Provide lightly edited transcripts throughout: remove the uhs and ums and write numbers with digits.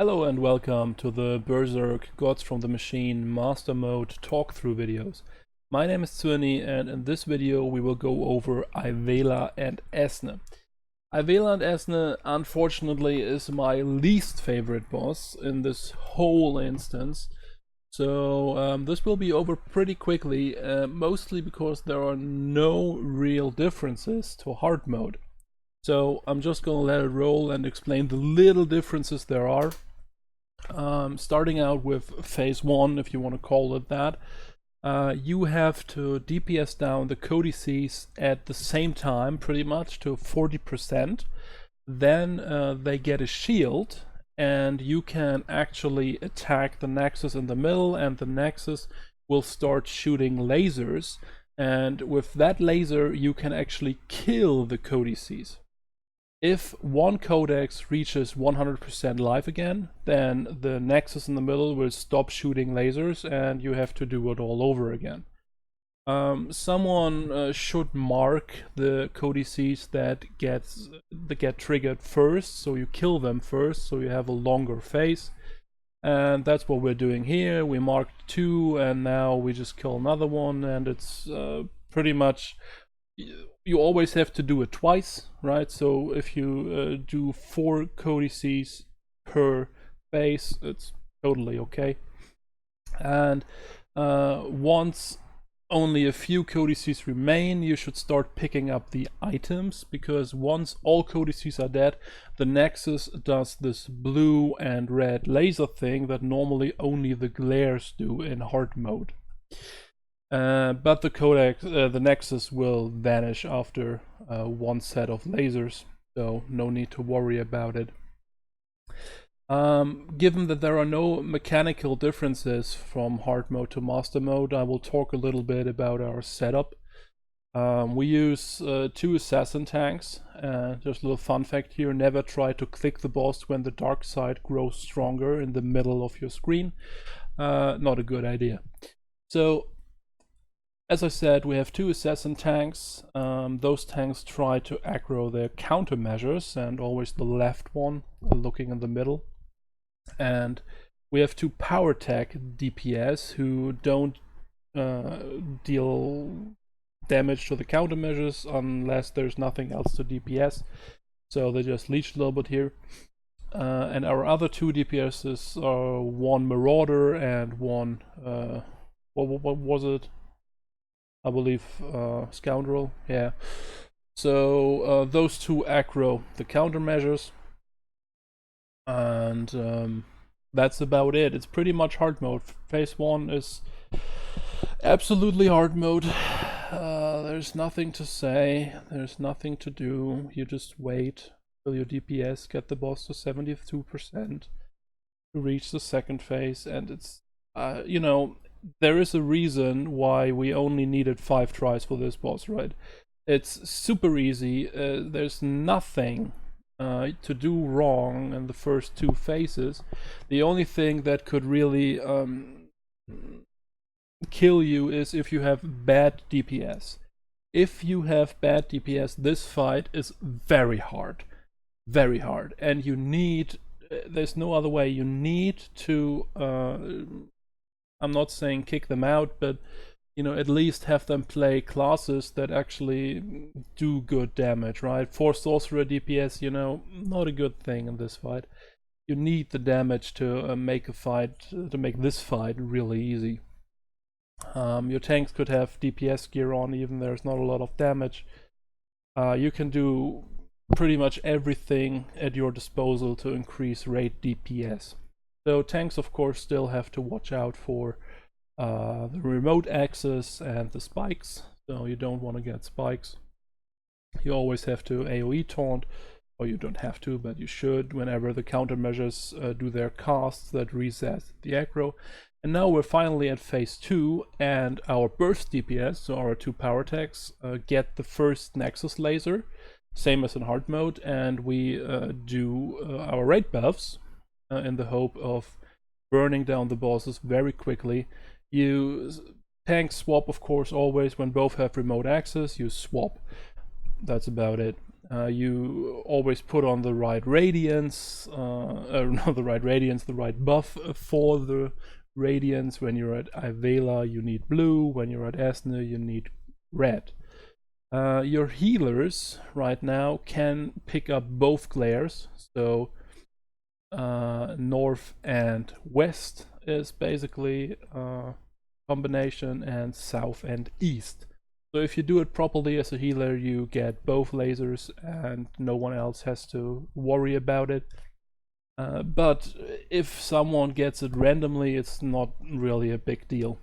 Hello and welcome to the Berserk Gods from the Machine Master Mode Talkthrough videos. My name is Tsuni, and in this video we will go over Aivela&Esne. Aivela&Esne unfortunately is my least favorite boss in this whole instance. So this will be over pretty quickly, mostly because there are no real differences to hard mode. So I'm just gonna let it roll and explain the little differences there are. Starting out with phase 1, if you want to call it that, you have to DPS down the codices at the same time, pretty much to 40%. Then they get a shield, and you can actually attack the Nexus in the middle, and the Nexus will start shooting lasers. And with that laser, you can actually kill the codices. If one codex reaches 100% life again, then the Nexus in the middle will stop shooting lasers and you have to do it all over again. Someone should mark the codices that get triggered first, so you kill them first, so you have a longer phase. And that's what we're doing here. We marked 2 and now we just kill another one, and it's pretty much... You always have to do it twice, right? So if you do 4 codices per phase, it's totally okay. And once only a few codices remain, you should start picking up the items, because once all codices are dead, the Nexus does this blue and red laser thing that normally only the glares do in hard mode. But the Nexus will vanish after one set of lasers, so no need to worry about it. Given that there are no mechanical differences from hard mode to master mode, I will talk a little bit about our setup. We use 2 assassin tanks. Just a little fun fact here: never try to click the boss when the dark side grows stronger in the middle of your screen. Not a good idea. So, as I said, we have 2 assassin tanks. Those tanks try to aggro their countermeasures, and always the left one looking in the middle. And we have 2 power tech DPS who don't deal damage to the countermeasures unless there's nothing else to DPS. So they just leech a little bit here. And our other 2 DPSs are one Marauder and one... what was it? I believe Scoundrel, yeah. So those 2 aggro the countermeasures, and that's about it. It's pretty much hard mode. Phase 1 is absolutely hard mode. There's nothing to say, there's nothing to do. You just wait till your DPS get the boss to 72% to reach the second phase, and it's, you know, there is a reason why we only needed 5 tries for this boss, right? It's super easy. There's nothing to do wrong in the first 2 phases. The only thing that could really kill you is if you have bad DPS. If you have bad DPS, this fight is very hard. Very hard. And you need... there's no other way. You need to... I'm not saying kick them out, but, you know, at least have them play classes that actually do good damage, right? 4 sorcerer DPS, you know, not a good thing in this fight. You need the damage to make this fight really easy. Your tanks could have DPS gear on, even there's not a lot of damage. You can do pretty much everything at your disposal to increase raid DPS. So tanks, of course, still have to watch out for the remote access and the spikes, so you don't want to get spikes. You always have to AoE taunt, or you don't have to, but you should, whenever the countermeasures do their casts that reset the aggro. And now we're finally at phase 2, and our burst DPS, so our 2 power techs, get the first Nexus laser, same as in hard mode, and we do our raid buffs, in the hope of burning down the bosses very quickly. You tank swap, of course, always when both have remote access. You swap. That's about it. You always put on the right radiance, not the right radiance, the right buff for the radiance. When you're at Aivela, you need blue. When you're at Esne, you need red. Your healers right now can pick up both glares, so north and west is basically a combination, and south and east. So if you do it properly as a healer, you get both lasers and no one else has to worry about it. But if someone gets it randomly, it's not really a big deal.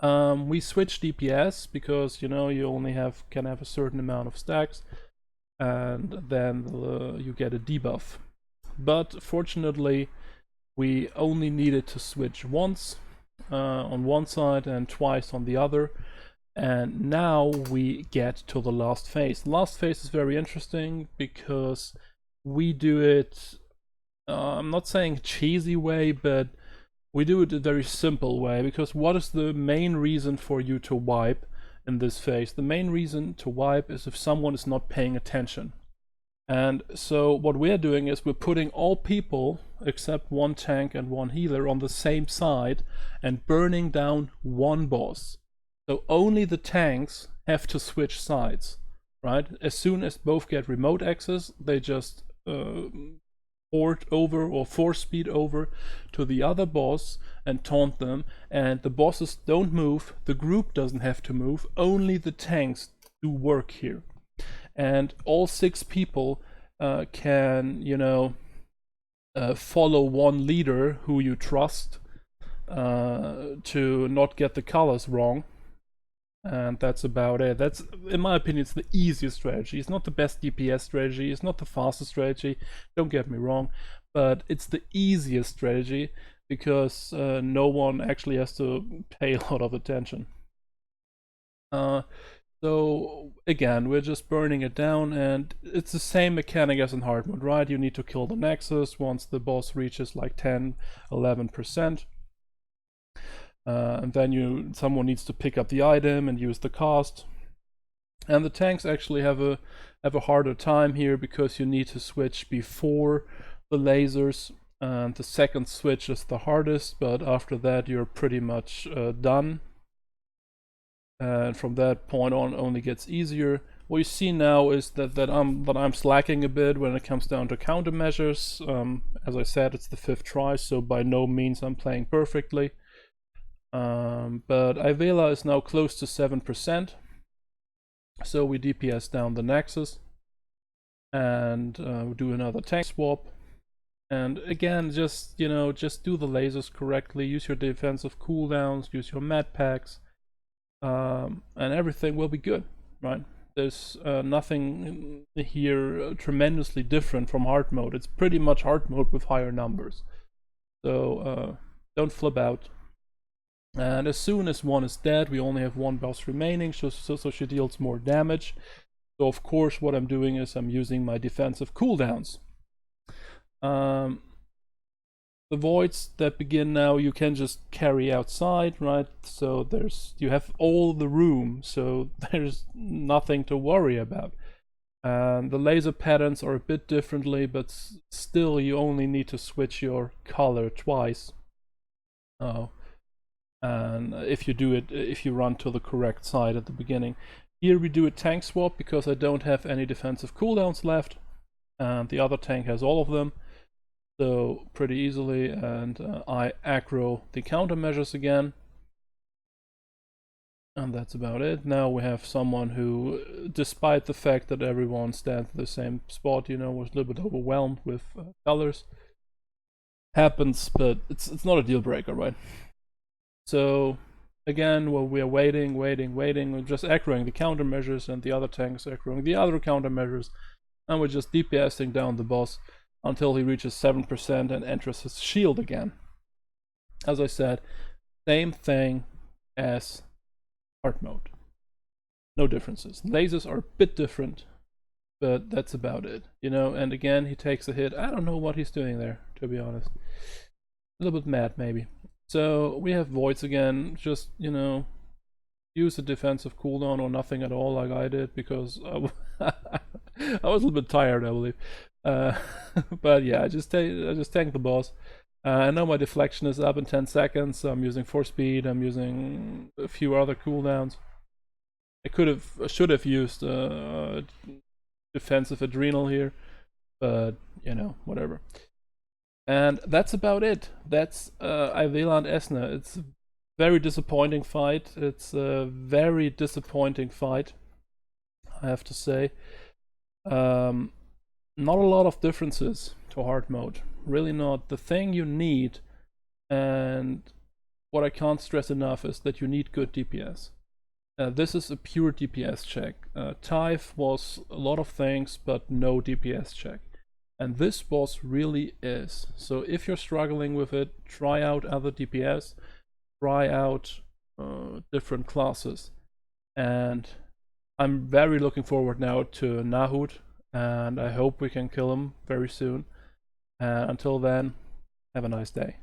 We switch DPS because, you know, you only can have a certain amount of stacks, and then you get a debuff. But fortunately, we only needed to switch once on one side and twice on the other. And now we get to the last phase. The last phase is very interesting because we do it, I'm not saying cheesy way, but we do it a very simple way. Because what is the main reason for you to wipe in this phase? The main reason to wipe is if someone is not paying attention. And so what we're doing is we're putting all people except one tank and one healer on the same side and burning down one boss. So only the tanks have to switch sides, right? As soon as both get remote access, they just port over or force speed over to the other boss and taunt them. And the bosses don't move, the group doesn't have to move, only the tanks do work here. And all 6 people can, you know, follow one leader who you trust to not get the colors wrong. And that's about it. That's, in my opinion, it's the easiest strategy. It's not the best DPS strategy, it's not the fastest strategy, don't get me wrong, but it's the easiest strategy because no one actually has to pay a lot of attention. So again, we're just burning it down, and it's the same mechanic as in hard mode, right? You need to kill the Nexus once the boss reaches like 10-11%. And then someone needs to pick up the item and use the cost. And the tanks actually have a harder time here because you need to switch before the lasers. And the second switch is the hardest, but after that you're pretty much done. And from that point on, only gets easier. What you see now is that I'm slacking a bit when it comes down to countermeasures. As I said, it's the 5th try, so by no means I'm playing perfectly. But Aivela is now close to 7%. So we DPS down the Nexus and we do another tank swap. And again, just do the lasers correctly, use your defensive cooldowns, use your med packs. And everything will be good, right? There's nothing here tremendously different from hard mode. It's pretty much hard mode with higher numbers. So don't flip out. And as soon as one is dead, we only have one boss remaining, so she deals more damage. So of course what I'm doing is I'm using my defensive cooldowns. The voids that begin now, you can just carry outside, right? So you have all the room, so there's nothing to worry about. And the laser patterns are a bit differently, but still you only need to switch your color twice. And if you run to the correct side at the beginning. Here we do a tank swap because I don't have any defensive cooldowns left, and the other tank has all of them. So pretty easily, and I aggro the countermeasures again. And that's about it. Now we have someone who, despite the fact that everyone stands at the same spot, was a little bit overwhelmed with colors. Happens, but it's not a deal breaker, right? So again, while we are waiting, we're just aggroing the countermeasures, and the other tanks aggroing the other countermeasures, and we're just DPSing down the boss until he reaches 7% and enters his shield again. As I said, same thing as hard mode. No differences. Lasers are a bit different, but that's about it. And again, he takes a hit. I don't know what he's doing there, to be honest. A little bit mad, maybe. So we have voids again, just, use a defensive cooldown or nothing at all like I did, because I was a little bit tired, I believe. But yeah, I just tanked the boss. I know my deflection is up in 10 seconds, so I'm using force speed, I'm using a few other cooldowns. I should have used defensive adrenal here, but you know, whatever. And that's about it. That's Aivela&Esne. It's a very disappointing fight. It's a very disappointing fight, I have to say. Not a lot of differences to hard mode. Really not. The thing you need, and what I can't stress enough, is that you need good DPS. This is a pure DPS check. Tithe was a lot of things, but no DPS check. And this boss really is. So if you're struggling with it, try out other DPS, try out different classes. And I'm very looking forward now to Nahud, and I hope we can kill him very soon. Until then, have a nice day.